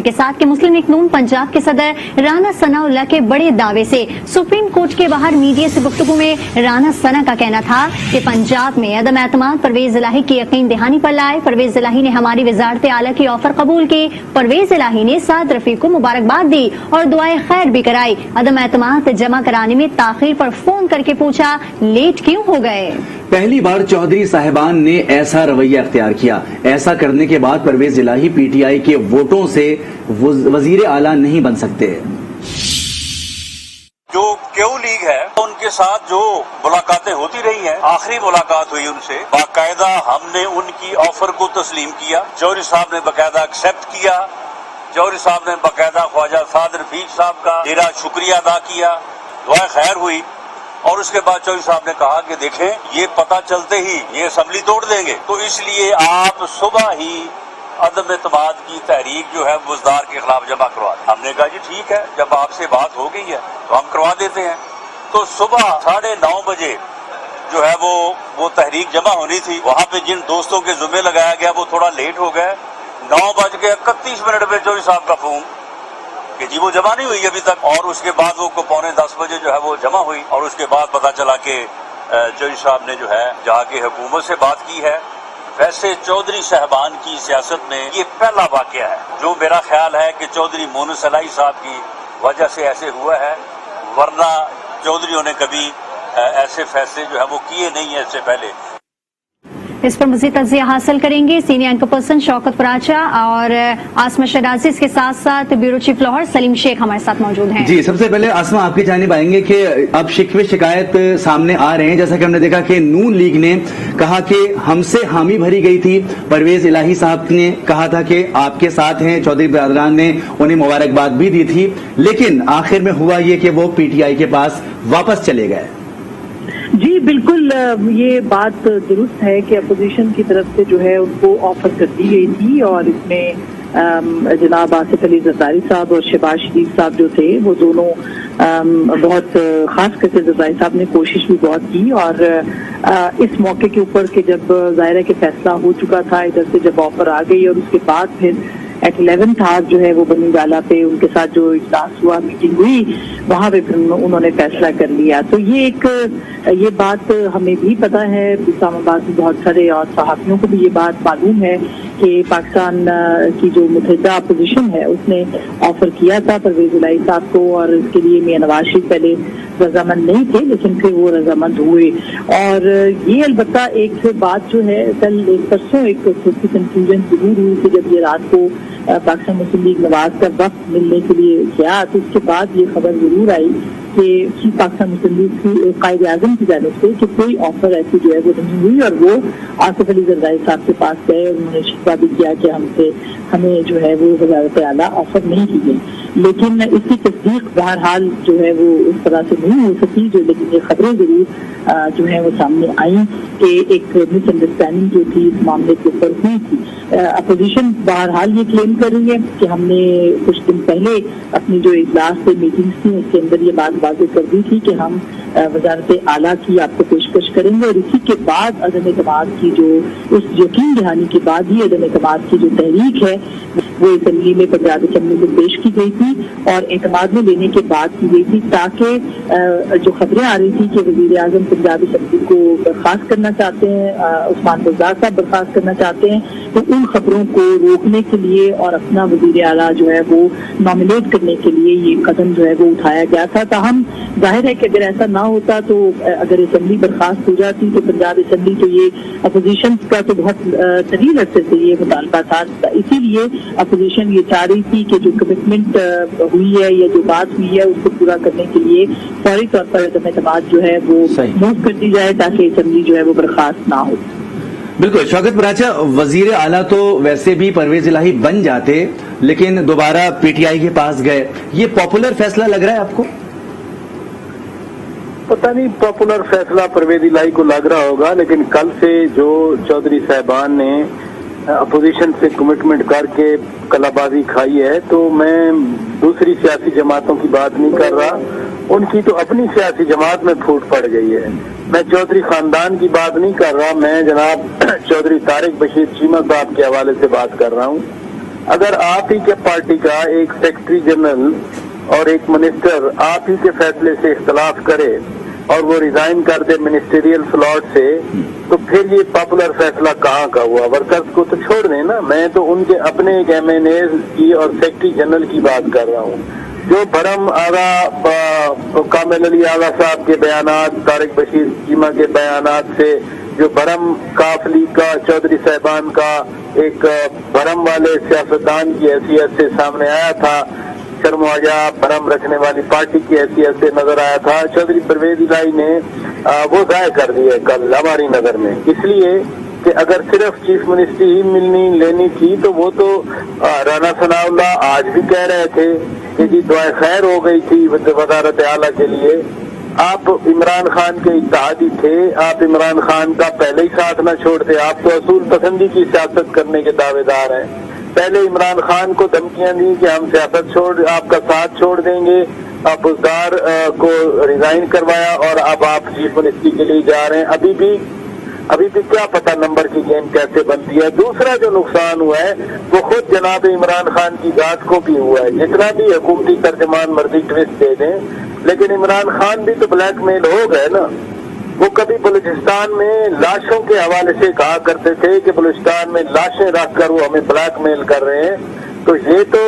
کے ساتھ کہ مسلم لیگ نون پنجاب کے صدر رانا ثناء اللہ کے بڑے دعوے سے سپریم کورٹ کے باہر میڈیا سے گفتگو میں رانا ثناء کا کہنا تھا کہ پنجاب میں عدم اعتماد پرویز الہی کی یقین دہانی پر لائے. پرویز الہی نے ہماری وزارت اعلیٰ کی آفر قبول کی. پرویز الہی نے سعد رفیق کو مبارکباد دی اور دعائے خیر بھی کرائی. عدم اعتماد جمع کرانے میں تاخیر پر فون کر کے پوچھا لیٹ کیوں ہو گئے. پہلی بار چودھری صاحبان نے ایسا رویہ اختیار کیا. ایسا کرنے کے بعد پرویز الہی پی ٹی آئی کے ووٹوں سے وزیر اعلیٰ نہیں بن سکتے. جو کیو لیگ ہے ان کے ساتھ جو ملاقاتیں ہوتی رہی ہیں، آخری ملاقات ہوئی ان سے، باقاعدہ ہم نے ان کی آفر کو تسلیم کیا. جوہری صاحب نے باقاعدہ ایکسپٹ کیا. جوہری صاحب نے باقاعدہ خواجہ سعد رفیق صاحب کا ڈیرا شکریہ ادا کیا. دعائیں خیر ہوئی اور اس کے بعد چودھری صاحب نے کہا کہ دیکھیں یہ پتہ چلتے ہی یہ اسمبلی توڑ دیں گے، تو اس لیے آپ صبح ہی عدم اعتماد کی تحریک جو ہے بزدار کے خلاف جمع کروا دیں. ہم نے کہا جی ٹھیک ہے، جب آپ سے بات ہو گئی ہے تو ہم کروا دیتے ہیں. تو صبح 9:30 بجے جو ہے وہ تحریک جمع ہونی تھی. وہاں پہ جن دوستوں کے ذمہ لگایا گیا وہ تھوڑا لیٹ ہو گئے. 9:31 پہ چودھری صاحب کا فون کہ جی وہ جمع نہیں ہوئی ابھی تک، اور اس کے بعد وہ 9:45 بجے جو ہے وہ جمع ہوئی. اور اس کے بعد پتا چلا کہ چودھری صاحب نے جو ہے جا کے حکومت سے بات کی ہے. ویسے چودھری صاحبان کی سیاست میں یہ پہلا واقعہ ہے جو میرا خیال ہے کہ چودھری مونس الہی صاحب کی وجہ سے ایسے ہوا ہے، ورنہ چودھریوں نے کبھی ایسے فیصلے جو ہے وہ کیے نہیں ہیں اس سے پہلے. اس پر مزید تجزیہ حاصل کریں گے سینئر اینکر پرسن شوکت پراچا اور آسمہ شرازی. اس کے ساتھ ساتھ بیورو چیف لاہور سلیم شیخ ہمارے ساتھ موجود ہیں. جی سب سے پہلے آسمہ آپ کی جانب آئیں گے کہ اب شکوے شکایت سامنے آ رہے ہیں، جیسا کہ ہم نے دیکھا کہ نون لیگ نے کہا کہ ہم سے حامی بھری گئی تھی. پرویز الہی صاحب نے کہا تھا کہ آپ کے ساتھ ہیں. چودھری برادران نے انہیں مبارکباد بھی دی تھی، لیکن آخر میں ہوا یہ کہ وہ پی ٹی آئی کے پاس واپس چلے گئے. جی بالکل، یہ بات درست ہے کہ اپوزیشن کی طرف سے جو ہے ان کو آفر کر دی گئی تھی، اور اس میں جناب آصف علی زرداری صاحب اور شہباز شریف صاحب جو تھے وہ دونوں بہت، خاص کر کے زرداری صاحب نے کوشش بھی بہت کی. اور اس موقع کے اوپر کہ جب ظاہر ہے کہ فیصلہ ہو چکا تھا، ادھر سے جب آفر آ گئی اور اس کے بعد پھر ایٹ 11th آور جو ہے وہ بنی والا پہ ان کے ساتھ جو اجلاس ہوا، میٹنگ ہوئی، وہاں پہ پھر انہوں نے فیصلہ کر لیا. تو یہ بات ہمیں بھی پتہ ہے، اسلام آباد میں بہت سارے اور صحافیوں کو بھی یہ بات معلوم ہے کہ پاکستان کی جو متحدہ اپوزیشن ہے اس نے آفر کیا تھا پرویز الہی صاحب کو، اور اس کے لیے میاں نواز شریف پہلے رضامند نہیں تھے لیکن پھر وہ رضامند ہوئے. اور یہ البتہ ایک بات جو ہے کل پرسوں ایک چھوٹی کنفیوژن ضرور ہوئی کہ جب یہ رات کو پاکستان مسلم لیگ نواز کا وقت ملنے کے لیے گیا تو اس کے بعد یہ خبر ضرور آئی کہ پاکستان مسلم لیگ کی قائد اعظم کی جانب سے کہ کوئی آفر ایسی جو ہے وہ نہیں ہوئی، اور وہ آصف علی زرداری صاحب کے پاس گئے اور انہوں نے شکوہ بھی کیا کہ ہمیں جو ہے وہ وزارت اعلیٰ آفر نہیں کی گئی. لیکن اس کی تصدیق بہرحال جو ہے وہ اس طرح سے نہیں ہو سکی، لیکن یہ خبریں ضرور جو ہیں وہ سامنے آئیں کہ ایک مس انڈرسٹینڈنگ جو تھی اس معاملے کے اوپر ہوئی تھی. اپوزیشن بہرحال یہ کلیم کر رہی ہے کہ ہم نے کچھ دن پہلے اپنی جو اجلاس سے میٹنگز تھیں اس کے اندر یہ بات واضح کر دی تھی کہ ہم وزارت اعلیٰ کی آپ کو پیشکش کریں گے، اور اسی کے بعد عدم اعتماد کی جو اس یقین دہانی کے بعد ہی عدم اعتماد کی جو تحریک ہے وہ اسمبلی میں پنجاب اسمبلی میں پیش کی گئی تھی اور اعتماد میں لینے کے بعد کی گئی تھی، تاکہ جو خبریں آ رہی تھی کہ وزیر اعظم پنجاب اسمبلی کو برخاست کرنا چاہتے ہیں، عثمان بزدار صاحب برخاست کرنا چاہتے ہیں، تو ان خبروں کو روکنے کے لیے اور اپنا وزیر اعلیٰ جو ہے وہ نامنیٹ کرنے کے لیے یہ قدم جو ہے وہ اٹھایا گیا تھا. تاہم ظاہر ہے کہ اگر ایسا نہ ہوتا تو اگر اسمبلی برخاست ہو جاتی تو پنجاب اسمبلی تو یہ اپوزیشن کا تو بہت طویل عرصے سے یہ مطالبہ تھا. اسی لیے اپوزیشن یہ چاہ رہی تھی کہ جو کمٹمنٹ ہوئی ہے یا جو بات ہوئی ہے اس کو پورا کرنے کے لیے فوری طور پر عدم اعتماد جو ہے وہ موو کر دی جائے تاکہ اسمبلی جو ہے وہ برخاست نہ ہو. بالکل شوکت پراچا، وزیر اعلیٰ تو ویسے بھی پرویز الہی بن جاتے لیکن دوبارہ پی ٹی آئی کے پاس گئے، یہ پاپولر فیصلہ لگ رہا ہے آپ کو؟ پتہ نہیں پاپولر فیصلہ پرویز الہی کو لگ رہا ہوگا، لیکن کل سے جو چودھری صاحبان نے اپوزیشن سے کمٹمنٹ کر کے کلا بازی کھائی ہے، تو میں دوسری سیاسی جماعتوں کی بات نہیں کر رہا، ان کی تو اپنی سیاسی جماعت میں پھوٹ پڑ گئی ہے. میں چودھری خاندان کی بات نہیں کر رہا، میں جناب چودھری طارق بشیر چیمہ صاحب کے حوالے سے بات کر رہا ہوں. अगर आप ही के पार्टी का एक सेक्रेटरी जनरल और एक मिनिस्टर आप ही के फैसले से इख्तलाफ करे और वो रिजाइन कर दे मिनिस्टेरियल स्लॉट से, तो फिर ये पॉपुलर फैसला कहाँ का हुआ? वर्कर्स को तो छोड़ दें ना। मैं तो उनके अपने एक MNA की और सेक्रेटरी जनरल की बात कर रहा हूँ। जो भरम आगा कामिल अली आगा साहब के बयानात, तारिक बशीर चीमा के बयानात से जो भरम काफ लीग का चौधरी साहबान का एक भरम वाले सियासतदान की हैसियत से सामने आया था, शर्मवाजा भरम रखने वाली पार्टी की हैसियत से नजर आया था, चौधरी परवेज इलाही ने वो जाय कर दिया कल हमारी नजर में। इसलिए कि अगर सिर्फ चीफ मिनिस्ट्री ही लेनी थी तो वो तो राना सनाउल्लाह आज भी कह रहे थे कि जी दुआ खैर हो गई थी वजारत आला के लिए। आप इमरान खान के इत्तेहादी थे, आप इमरान खान का पहले ही साथ न छोड़ते। आप तो असूल पसंदी की सियासत करने के दावेदार हैं। पहले इमरान खान को धमकियां दी कि हम सियासत आपका साथ छोड़ देंगे, आप बुजदार को रिजाइन करवाया और अब आप चीफ मिनिस्ट्री के लिए जा रहे हैं। अभी भी क्या पता नंबर की गेम कैसे बनती है। दूसरा जो नुकसान हुआ है वो खुद जनाब इमरान खान की जात को भी हुआ है। जितना भी हुकूमती तर्जमान मर्जी ट्विस्ट दे दें, लेकिन इमरान खान भी तो ब्लैकमेल हो गए ना। वो कभी बलूचिस्तान में लाशों के हवाले से कहा करते थे कि बलूचिस्तान में लाशें रख कर वो हमें ब्लैकमेल कर रहे हैं। तो ये तो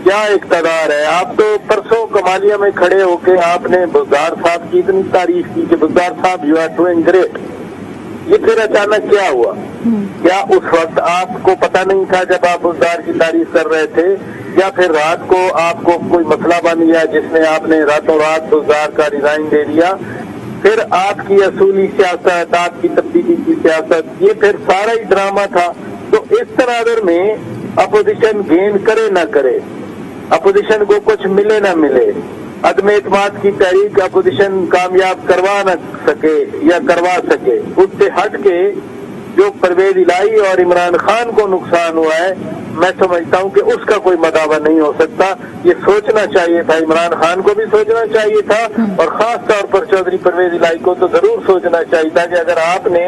क्या इक़्तिदार है। आप तो परसों कमालिया में खड़े होके आपने बुजदार साहब की इतनी तारीफ की कि बुजदार साहब यू आर डूइंग ग्रेट। ये फिर अचानक क्या हुआ? क्या उस वक्त आपको पता नहीं था जब आप बुजदार की तारीफ कर रहे थे, या फिर रात को आपको कोई मसला बन गया जिसमें आपने रातों रात बुजदार का रिजाइन दे दिया? फिर आपकी असूली सियासत, आपकी तब्दीली की सियासत, ये फिर सारा ही ड्रामा था। तो इस तनाज़ुर में अपोजिशन गेन करे ना करे, अपोजिशन को कुछ मिले ना मिले, अदम एतमाद की तहरीक अपोजिशन कामयाब करवा न सके या करवा सके, उससे हट के जो परवेज इलाही और इमरान खान को नुकसान हुआ है, मैं समझता हूं कि उसका कोई मदावा नहीं हो सकता। ये सोचना चाहिए था, इमरान खान को भी सोचना चाहिए था और खास तौर पर चौधरी परवेज इलाही को तो जरूर सोचना चाहिए था कि अगर आपने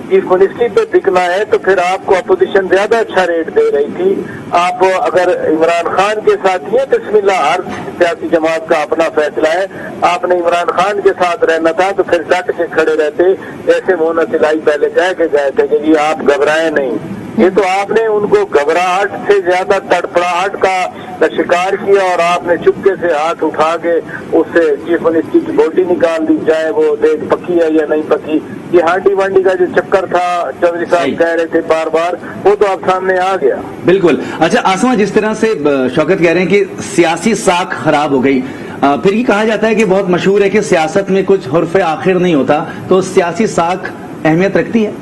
चीफ मिनिस्ट्री पे दिखना है तो फिर आपको अपोजिशन ज्यादा अच्छा रेट दे रही थी। आप अगर इमरान खान के साथ ही बिस्मिल्लाह, हर सियासी जमात का अपना फैसला है, आपने इमरान खान के साथ रहना था तो फिर डट के खड़े रहते, जैसे मोहम्मद इलाही पहले कह के गए थे कि आप घबराए नहीं। ये तो आपने उनको घबराहट से ज्यादा तड़पड़ाहट का शिकार किया और आपने चुपके से हाथ उठा के उससे चीफ मिनिस्ट्री की बोटी निकाल दी, चाहे वो देख पक्की है या नहीं पक्की। ये हांडी वांडी का जो चक्कर था चौधरी साहब कह रहे थे बार बार, वो तो अब सामने आ गया। बिल्कुल। अच्छा आसमा, जिस तरह से शौकत कह रहे हैं कि सियासी साख खराब हो गई, फिर ये कहा जाता है कि बहुत मशहूर है कि सियासत में कुछ हुर्फ आखिर नहीं होता, तो सियासी साख अहमियत रखती है?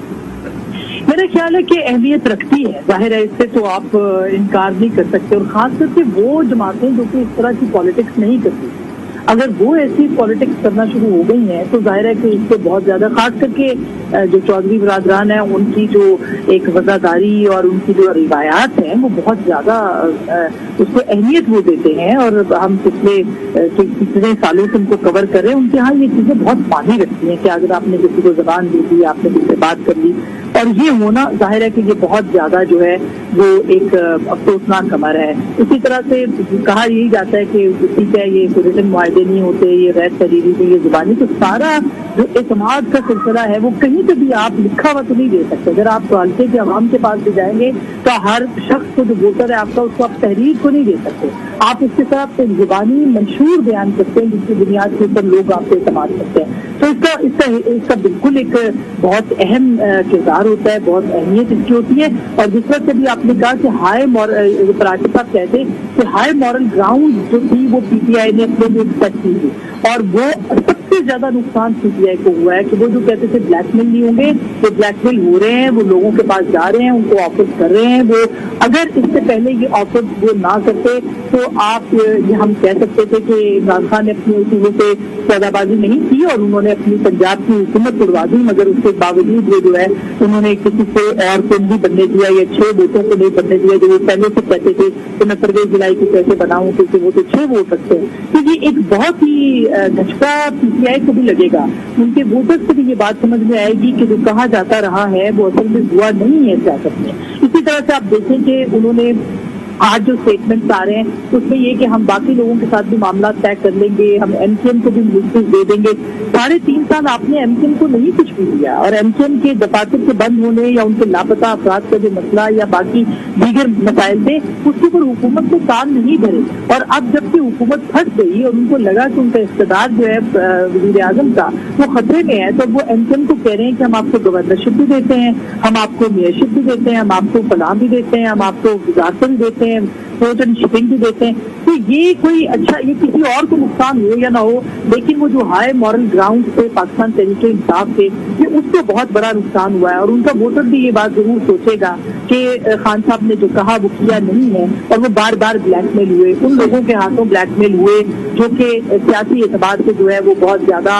मेरा ख्याल है कि अहमियत रखती है, जाहिर है, इससे तो आप इनकार नहीं कर सकते। और खास करके वो जमातें जो कि इस तरह की पॉलिटिक्स नहीं करती, अगर वो ऐसी पॉलिटिक्स करना शुरू हो गई हैं तो जाहिर है कि इससे बहुत ज्यादा, खास करके जो चौधरी बरादरान है, उनकी जो एक वफादारी और उनकी जो रिवायात हैं वो बहुत ज्यादा उसको अहमियत वो देते हैं। और हम पिछले कितने सालों से उनको कवर कर रहे हैं, उनके यहाँ ये चीजें बहुत मानी रखती हैं कि अगर आपने किसी को जबान दे दी, आपने किसी से बात कर ली, और ये होना जाहिर है कि ये बहुत ज्यादा जो है वो एक अफसोसनाक अमर है। इसी तरह से कहा यही जाता है कि ठीक है, ये रिटन मुआहदे नहीं होते, ये गैर तहरीरी से, ये जुबानी, तो सारा जो एतमाद का सिलसिला है वो कहीं से भी आप लिखा हुआ तो नहीं दे सकते। अगर आप हल्के के अवाम के पास भी जाएंगे तो हर शख्स को जो वोटर है आपका, उसको आप तहरीर को नहीं दे सकते। आप उसके साथ एक जुबानी मंशूर बयान करते हैं जिसकी बुनियाद के ऊपर लोग आपसे एतमाद करते हैं। तो इसका बिल्कुल एक बहुत अहम किरदार होता है, बहुत अहमियत इसकी होती है। और जिस तरह से भी आपने कहा कि हाई मॉरल, पराठे साहब कहते कि हाई मॉरल ग्राउंड जो थी वो पीटीआई ने अपने की थी, और वो सबसे ज्यादा नुकसान पीटीआई को हुआ है कि वो जो कहते थे ब्लैकमेल नहीं होंगे, वो ब्लैकमेल हो रहे हैं, वो लोगों के पास जा रहे हैं, उनको ऑफर कर रहे हैं। वो अगर इससे पहले ये ऑफर वो ना करते तो आप ये हम कह सकते थे कि इमरान खान ने अपनी चीजों से सौदाबाजी नहीं की और उन्होंने अपनी पंजाब की हुकूमत उड़वा दी, मगर उसके बावजूद वो जो है उन्होंने किसी से और को नहीं बनने दिया या 6 वोटों को नहीं बनने दिया जो वो पहले से कहते थे कि मैं परवेज इलाही को कैसे बनाऊं क्योंकि वो तो 6 वोट सकते हैं। तो ये एक बहुत ही झटका पीटीआई को भी लगेगा, उनके वोटर्स को भी ये बात समझ में आएगी कि जो कहा जाता रहा है वो असल में हुआ नहीं है सियासत में। इसी तरह से आप देखें कि उन्होंने आज जो स्टेटमेंट्स आ रहे हैं उसमें ये कि हम बाकी लोगों के साथ भी मामला तय कर लेंगे, हम एमकेएम को भी नोटिस दे देंगे। 3.5 साल आपने एमकेएम को नहीं कुछ भी दिया, और एमकेएम के दफातर के बंद होने या उनके लापता अफराद का जो मसला या बाकी दीगर मसाइल थे उसके ऊपर हुकूमत को कान नहीं भरे। और अब जबकि हुकूमत फंस गई और उनको लगा कि उनका इक़्तिदार जो है वज़ीर आज़म का वो खतरे में है, तो वो एमकेएम को कह रहे हैं कि हम आपको गवर्नरशिप भी देते हैं, हम आपको मेयरशिप भी देते हैं, हम आपको फलाह भी देते हैं, हम आपको वज़ारत भी देते हैं, पोर्ट एंड शिपिंग भी देते हैं। तो ये कोई अच्छा, ये किसी और को नुकसान हो या ना हो, लेकिन वो जो हाई मॉरल ग्राउंड पे पाकिस्तान तहरीक इंसाफ थे, ये उसको बहुत बड़ा नुकसान हुआ है। और उनका वोटर भी ये बात जरूर सोचेगा कि खान साहब ने जो कहा वो किया नहीं है, और वो बार बार ब्लैकमेल हुए, उन लोगों के हाथों ब्लैकमेल हुए जो कि सियासी एतबार से जो है वो बहुत ज्यादा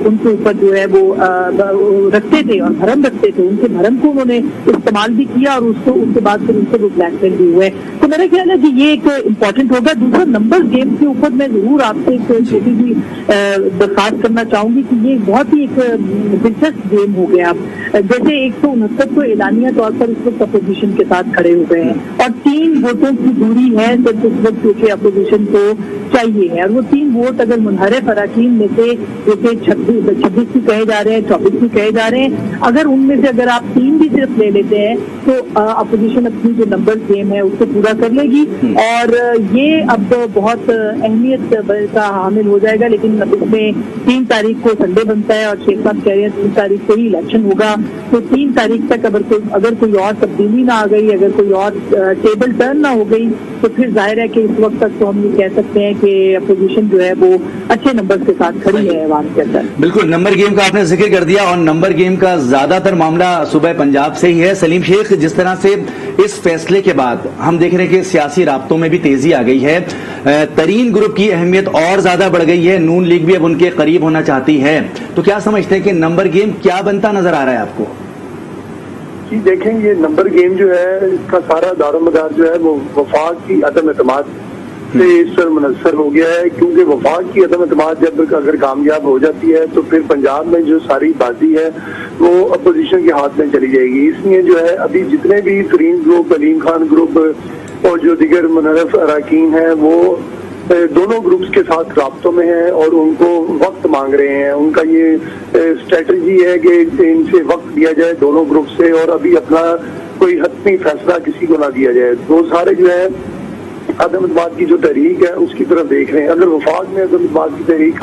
उनके ऊपर जो है वो रखते थे और भरम रखते थे। उनके भरम को उन्होंने इस्तेमाल भी किया और उसके बाद फिर उनसे वो ब्लैकमेल भी हुए। तो मेरा ख्याल है कि ये एक इम्पोर्टेंट होगा। दूसरा, नंबर गेम के ऊपर मैं जरूर आपसे एक छोटी सी दरखास्त करना चाहूंगी कि ये बहुत ही एक दिलचस्प गेम हो गया। जैसे 169 तो एलानिया तौर पर इस वक्त अपोजिशन के साथ खड़े हो गए हैं, और 3 वोटों की दूरी है सिर्फ इस वक्त जो कि अपोजिशन को चाहिए है, और वो 3 वोट अगर मुनहरिफ अराकीन में से जो कि 26 भी कहे जा रहे हैं, 24 भी कहे जा रहे हैं, अगर उनमें से अगर आप 3 भी सिर्फ ले लेते हैं तो अपोजिशन अपनी जो नंबर गेम है उसको पूरा कर लेगी, और ये अब बहुत अहमियत का हामिल हो जाएगा। लेकिन इसमें 3 तारीख को संडे बनता है और शेख साहब कह रहे हैं 3 तारीख को ही इलेक्शन होगा, तो 3 तारीख तक अगर कोई और तब्दीली ना आ गई, अगर कोई और टेबल टर्न ना हो गई, तो फिर जाहिर है कि इस वक्त तक तो हम ये कह सकते हैं कि अपोजिशन जो है वो अच्छे नंबर के साथ खड़ी है अवाम के अंदर। बिल्कुल, नंबर गेम का आपने जिक्र कर दिया, और नंबर गेम का ज्यादातर मामला सुबह पंजाब से ही है। सलीम शेख, जिस तरह से इस फैसले के बाद हम देख रहे हैं कि सियासी राब्तों में भी तेजी आ गई है, तरीन ग्रुप की अहमियत और ज्यादा बढ़ गई है, नून लीग भी अब उनके करीब होना चाहती है, तो क्या समझते हैं कि नंबर गेम क्या बनता नजर आ रहा है आपको? जी देखें, ये नंबर गेम जो है इसका सारा दारोमदार जो है वो वफाक की अदम एतमाद से इस पर मुनस्सर हो गया है, क्योंकि वफाक की अदम एतमाद जब अगर कामयाब हो जाती है तो फिर पंजाब में जो सारी बाजी है वो अपोजिशन के हाथ में चली जाएगी। इसलिए जो है अभी जितने भी तरीन ग्रुप, अलीम खान ग्रुप और जो दिगर मुनहरिफ अराकीन हैं वो दोनों ग्रुप्स के साथ राब्तों में हैं और उनको वक्त मांग रहे हैं। उनका ये स्ट्रेटजी है कि इनसे वक्त दिया जाए दोनों ग्रुप से, और अभी अपना कोई हतमी फैसला किसी को ना दिया जाए। वो सारे जो है अदम-ए-इत्तेमाद की जो तहरीक है उसकी तरफ देख रहे हैं। अगर वफाक में अदम-ए-इत्तेमाद की तहरीक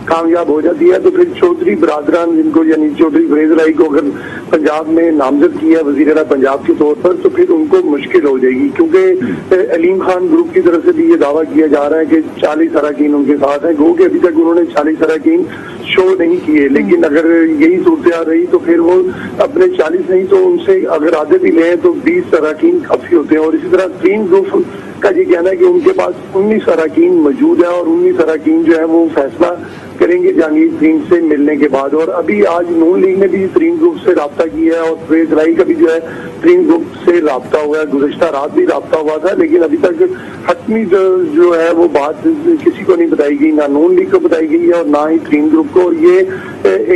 कामयाब हो जाती है तो फिर चौधरी बरादरान जिनको, यानी चौधरी फरीद अली को अगर पंजाब में नामजद किया वज़ीर-ए-आला पंजाब के तौर पर, तो फिर उनको मुश्किल हो जाएगी, क्योंकि अलीम खान ग्रुप की तरफ से भी ये दावा किया जा रहा है कि 40 अराकीन उनके साथ हैं। गो कि अभी तक उन्होंने 40 अराकीन शो नहीं किए, लेकिन अगर यही सूरत रही तो फिर वो अपने 40 नहीं तो उनसे अगर आधे भी लें तो 20 अराकीन काफी होते हैं। और इसी तरह 3 ग्रुप का ये कहना है कि उनके पास 19 अराकीन मौजूद है, और 19 अराकीन जो है वो फैसला करेंगे जहांगीर तरीन से मिलने के बाद। और अभी आज नून लीग ने भी तरीन ग्रुप से राब्ता किया है, और फरीद अली का भी जो है तरीन ग्रुप से राब्ता हुआ है। गुज़श्ता रात भी राब्ता हुआ था, लेकिन अभी तक हतमी जो है वो बात किसी को नहीं बताई गई, ना नून लीग को बताई गई है और ना ही तरीन ग्रुप को। और ये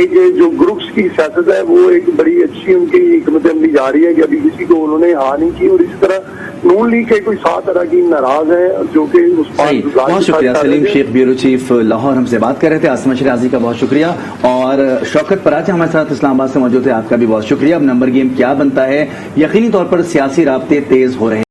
एक जो ग्रुप्स की सियासत है वो एक बड़ी अच्छी उनकी हिकमत अमली जा रही है कि अभी किसी को उन्होंने हाँ नहीं की। और इसी तरह नून लीग के कोई 7 अराकीन नाराज है जो कि उस बहुत शुक्रिया। सलीम शेख, ब्यूरो चीफ लाहौर, हमसे बात कर रहे थे। आसमा शराजी का बहुत शुक्रिया, और शौकत पराचा हमारे साथ इस्लामाबाद से मौजूद है, आपका भी बहुत शुक्रिया। अब नंबर गेम क्या बनता है, यकीनी तौर पर सियासी राब्ते तेज हो रहे हैं।